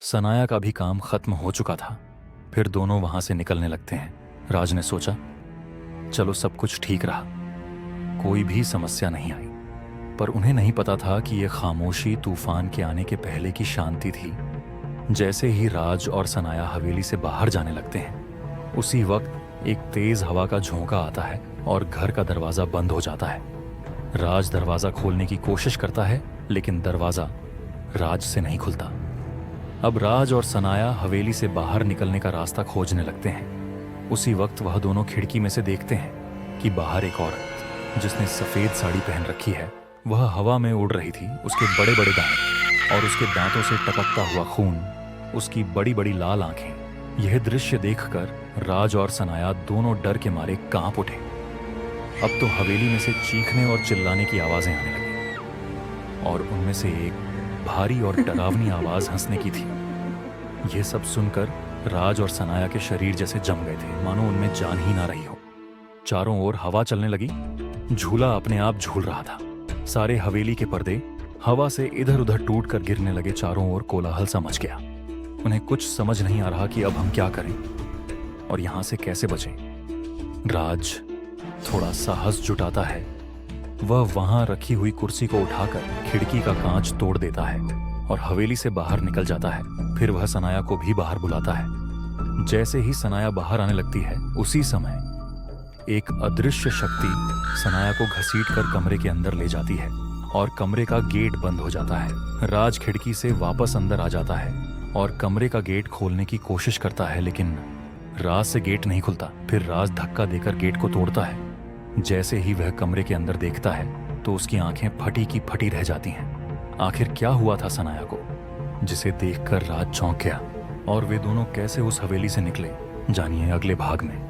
सनाया का भी काम खत्म हो चुका था। फिर दोनों वहां से निकलने लगते हैं। राज ने सोचा, चलो सब कुछ ठीक रहा, कोई भी समस्या नहीं आई। पर उन्हें नहीं पता था कि यह खामोशी तूफान के आने के पहले की शांति थी। जैसे ही राज और सनाया हवेली से बाहर जाने लगते हैं, उसी वक्त एक तेज हवा का झोंका आता है और घर का दरवाजा बंद हो जाता है। राज दरवाजा खोलने की कोशिश करता है, लेकिन दरवाजा राज से नहीं खुलता। अब राज और सनाया हवेली से बाहर निकलने का रास्ता खोजने लगते हैं। उसी वक्त वह दोनों खिड़की में से देखते हैं कि बाहर एक औरत जिसने सफेद साड़ी पहन रखी है, वह हवा में उड़ रही थी। उसके बड़े बड़े दांत और उसके दांतों से टपकता हुआ खून, उसकी बड़ी बड़ी लाल आंखें। यह दृश्य देखकर राज और सनाया दोनों डर के मारे कांप उठे। अब तो हवेली में से चीखने और चिल्लाने की आवाजें आने लगी और उनमें से एक भारी और डरावनी आवाज हंसने की थी। यह सब सुनकर राज और सनाया के शरीर जैसे जम गए थे, मानो उनमें जान ही ना रही हो। चारों ओर हवा चलने लगी, झूला अपने आप झूल रहा था। सारे हवेली के पर्दे हवा से इधर उधर टूट कर गिरने लगे। चारों ओर कोलाहल सा मच गया। उन्हें कुछ समझ नहीं आ रहा कि अब हम क्या करें और यहां से कैसे बचें। राज थोड़ा साहस जुटाता है। वह वहां रखी हुई कुर्सी को उठाकर खिड़की का कांच तोड़ देता है और हवेली से बाहर निकल जाता है। फिर वह सनाया को भी बाहर बुलाता है। जैसे ही सनाया बाहर आने लगती है, उसी समय एक अदृश्य शक्ति सनाया को घसीटकर कमरे के अंदर ले जाती है और कमरे का गेट बंद हो जाता है। राज खिड़की से वापस अंदर आ जाता है और कमरे का गेट खोलने की कोशिश करता है, लेकिन राज से गेट नहीं खुलता। फिर राज धक्का देकर गेट को तोड़ता है। जैसे ही वह कमरे के अंदर देखता है तो उसकी आंखें फटी की फटी रह जाती हैं। आखिर क्या हुआ था सनाया को, जिसे देखकर राज चौंक गया। और वे दोनों कैसे उस हवेली से निकले, जानिए अगले भाग में।